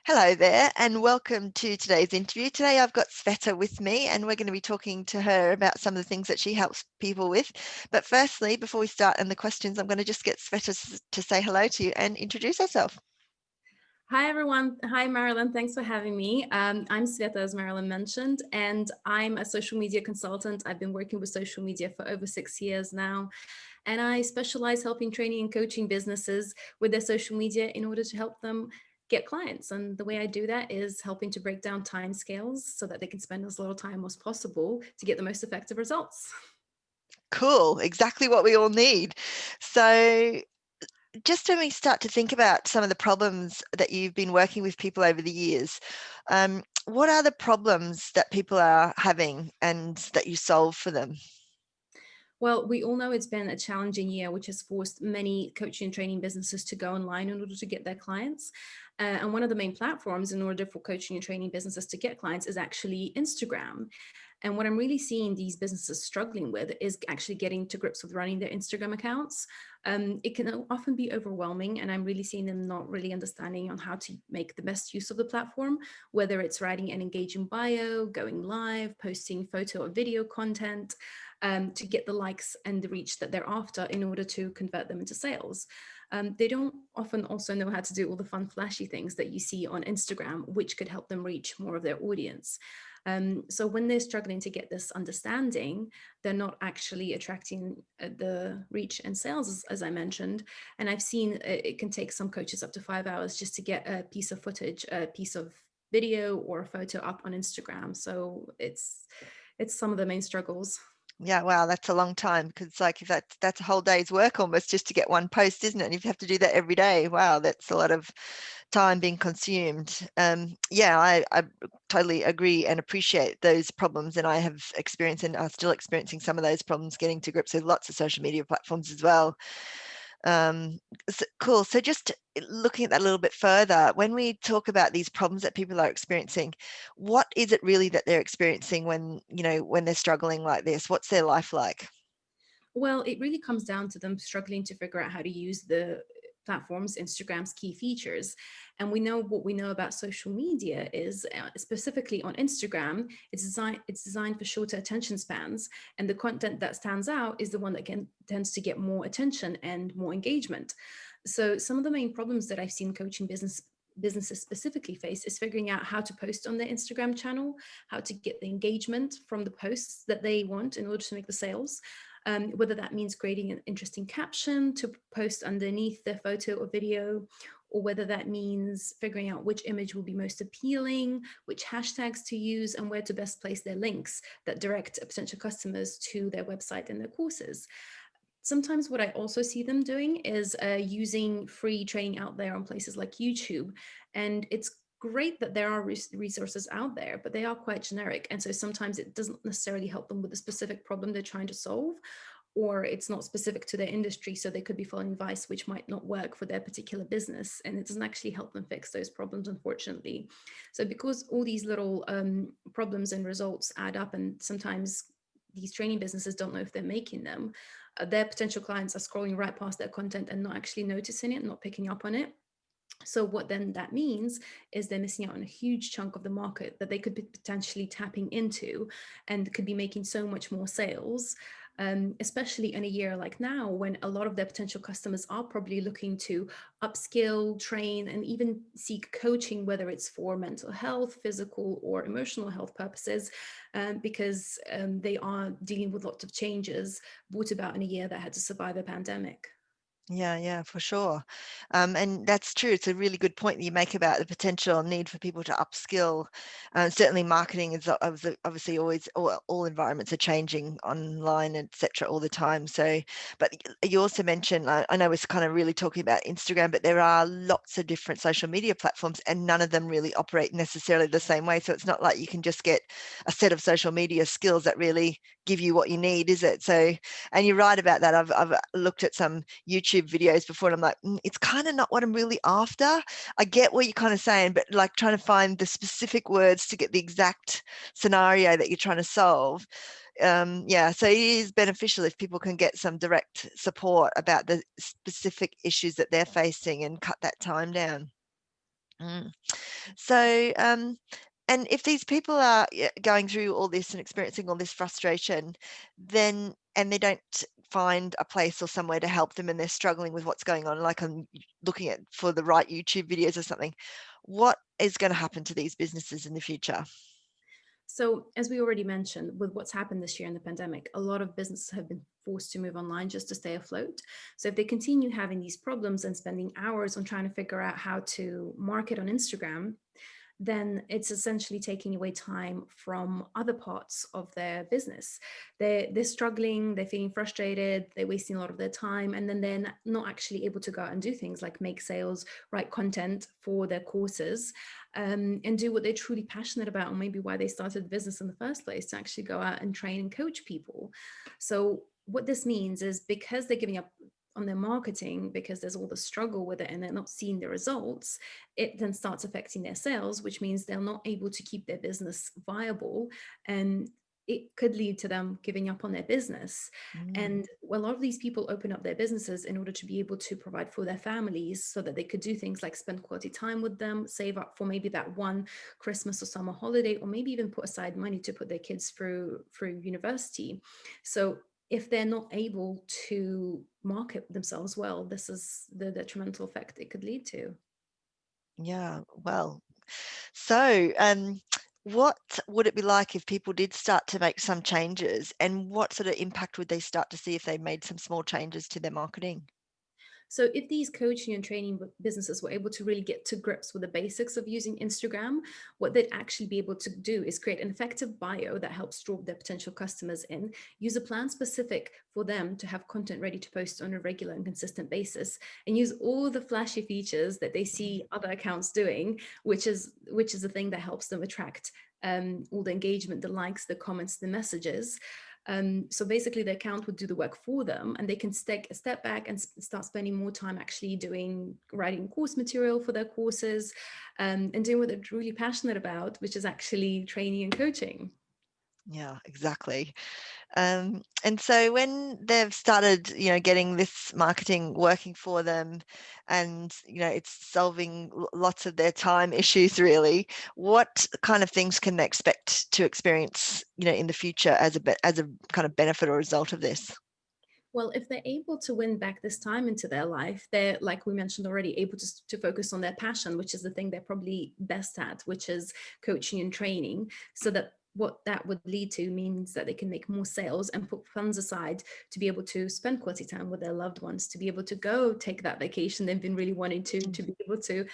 Hello there, and welcome to today's interview. Today I've got Sveta with me, and we're going to be talking to her about some of the things that she helps people with. But firstly, before we start and the questions, I'm going to just get Sveta to say hello to you and introduce herself. Hi, everyone. Hi, Marilyn. Thanks for having me. I'm Sveta, as Marilyn mentioned, and I'm a social media consultant. I've been working with social media for over 6 years now, and I specialize helping training and coaching businesses with their social media in order to help them get clients. And the way I do that is helping to break down time scales so that they can spend as little time as possible to get the most effective results. Cool, exactly what we all need. So just when we start to think about some of the problems that you've been working with people over the years, what are the problems that people are having and that you solve for them? Well, we all know it's been a challenging year, which has forced many coaching and training businesses to go online in order to get their clients. And one of the main platforms in order for coaching and training businesses to get clients is actually Instagram. And what I'm really seeing these businesses struggling with is actually getting to grips with running their Instagram accounts. It can often be overwhelming, and I'm really seeing them not really understanding on how to make the best use of the platform, whether it's writing an engaging bio, going live, posting photo or video content, to get the likes and the reach that they're after in order to convert them into sales. They don't often also know how to do all the fun, flashy things that you see on Instagram, which could help them reach more of their audience. So when they're struggling to get this understanding, they're not actually attracting the reach and sales, as I mentioned. And I've seen it can take some coaches up to 5 hours just to get a piece of footage, a piece of video or a photo up on Instagram. So it's some of the main struggles. Yeah, wow, that's a long time because like if that's a whole day's work almost just to get one post, isn't it? And if you have to do that every day, wow, that's a lot of time being consumed. Yeah, I totally agree and appreciate those problems, and I have experienced and are still experiencing some of those problems getting to grips with lots of social media platforms as well. Cool. So just looking at that a little bit further, when we talk about these problems that people are experiencing, what is it really that they're experiencing when they're struggling like this? What's their life like? Well, it really comes down to them struggling to figure out how to use the platform's Instagram's key features. And we know what we know about social media is specifically on Instagram, it's designed for shorter attention spans, and the content that stands out is the one that tends to get more attention and more engagement. So some of the main problems that I've seen coaching businesses specifically face is figuring out how to post on their Instagram channel, how to get the engagement from the posts that they want in order to make the sales, whether that means creating an interesting caption to post underneath their photo or video, or whether that means figuring out which image will be most appealing, which hashtags to use, and where to best place their links that direct potential customers to their website and their courses. Sometimes what I also see them doing is using free training out there on places like YouTube. And it's great that there are resources out there, but they are quite generic. And so sometimes it doesn't necessarily help them with the specific problem they're trying to solve, or it's not specific to their industry. So they could be following advice which might not work for their particular business. And it doesn't actually help them fix those problems, unfortunately. So because all these little problems and results add up, and sometimes these training businesses don't know if they're making them, their potential clients are scrolling right past their content and not actually noticing it, not picking up on it. So what then that means is they're missing out on a huge chunk of the market that they could be potentially tapping into and could be making so much more sales, especially in a year like now when a lot of their potential customers are probably looking to upskill, train, and even seek coaching, whether it's for mental health, physical, or emotional health purposes, because they are dealing with lots of changes brought about in a year that had to survive a pandemic. Yeah, for sure. And that's true. It's a really good point that you make about the potential need for people to upskill. Certainly, marketing is obviously always, all environments are changing online, etc., all the time. So, but you also mentioned, I know we're kind of really talking about Instagram, but there are lots of different social media platforms, and none of them really operate necessarily the same way. So it's not like you can just get a set of social media skills that really give you what you need, is it? So, and you're right about that. I've looked at some YouTube videos before, and I'm like, it's kind of not what I'm really after. I get what you're kind of saying, but like trying to find the specific words to get the exact scenario that you're trying to solve. Yeah, so it is beneficial if people can get some direct support about the specific issues that they're facing and cut that time down. Mm. So, and if these people are going through all this and experiencing all this frustration, then and they don't find a place or somewhere to help them, and they're struggling with what's going on, like I'm looking at for the right YouTube videos or something, what is going to happen to these businesses in the future? So, as we already mentioned, with what's happened this year in the pandemic, a lot of businesses have been forced to move online just to stay afloat. So, if they continue having these problems and spending hours on trying to figure out how to market on Instagram, then it's essentially taking away time from other parts of their business. They're struggling, they're feeling frustrated, they're wasting a lot of their time, and then they're not actually able to go out and do things like make sales, write content for their courses, and do what they're truly passionate about, or maybe why they started the business in the first place, to actually go out and train and coach people. So what this means is, because they're giving up on their marketing, because there's all the struggle with it and they're not seeing the results, it then starts affecting their sales, which means they're not able to keep their business viable. And it could lead to them giving up on their business. Mm. And a lot of these people open up their businesses in order to be able to provide for their families, so that they could do things like spend quality time with them, save up for maybe that one Christmas or summer holiday, or maybe even put aside money to put their kids through university. So if they're not able to market themselves well, this is the detrimental effect it could lead to. Yeah, well, so, what would it be like if people did start to make some changes, and what sort of impact would they start to see if they made some small changes to their marketing? So, if these coaching and training businesses were able to really get to grips with the basics of using Instagram, what they'd actually be able to do is create an effective bio that helps draw their potential customers in, use a plan specific for them to have content ready to post on a regular and consistent basis, and use all the flashy features that they see other accounts doing, which is the thing that helps them attract all the engagement, the likes, the comments, the messages. So basically, the account would do the work for them, and they can take a step back and start spending more time actually writing course material for their courses, and doing what they're really passionate about, which is actually training and coaching. Yeah, exactly. And so when they've started, getting this marketing working for them, and it's solving lots of their time issues, really, what kind of things can they expect to experience, in the future as a kind of benefit or result of this? Well, if they're able to win back this time into their life, they're, like we mentioned already, able to focus on their passion, which is the thing they're probably best at, which is coaching and training. So that what that would lead to means that they can make more sales and put funds aside to be able to spend quality time with their loved ones, to be able to go take that vacation they've been really wanting to be able to,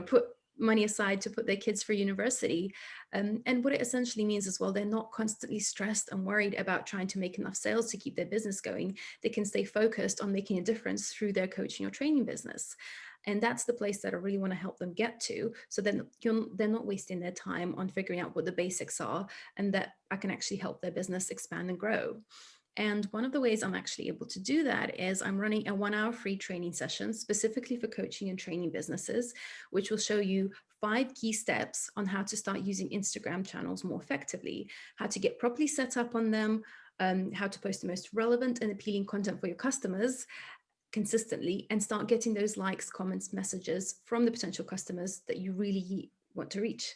put money aside to put their kids for university. And what it essentially means as well, they're not constantly stressed and worried about trying to make enough sales to keep their business going. They can stay focused on making a difference through their coaching or training business. And that's the place that I really want to help them get to. So then they're not wasting their time on figuring out what the basics are, and that I can actually help their business expand and grow. And one of the ways I'm actually able to do that is I'm running a 1 hour free training session specifically for coaching and training businesses, which will show you 5 key steps on how to start using Instagram channels more effectively, how to get properly set up on them, how to post the most relevant and appealing content for your customers consistently, and start getting those likes, comments, messages from the potential customers that you really want to reach.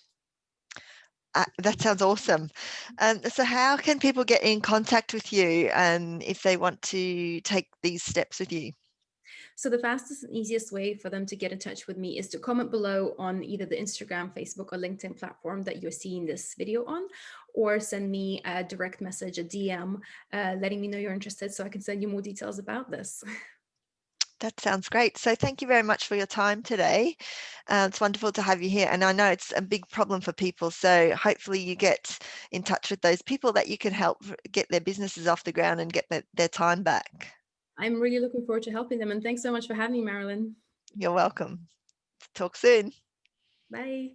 That sounds awesome. So how can people get in contact with you, if they want to take these steps with you? So the fastest and easiest way for them to get in touch with me is to comment below on either the Instagram, Facebook, or LinkedIn platform that you're seeing this video on, or send me a direct message, a DM, letting me know you're interested so I can send you more details about this. That sounds great. So thank you very much for your time today. It's wonderful to have you here. And I know it's a big problem for people. So hopefully you get in touch with those people that you can help get their businesses off the ground and get their time back. I'm really looking forward to helping them. And thanks so much for having me, Marilyn. You're welcome. Talk soon. Bye.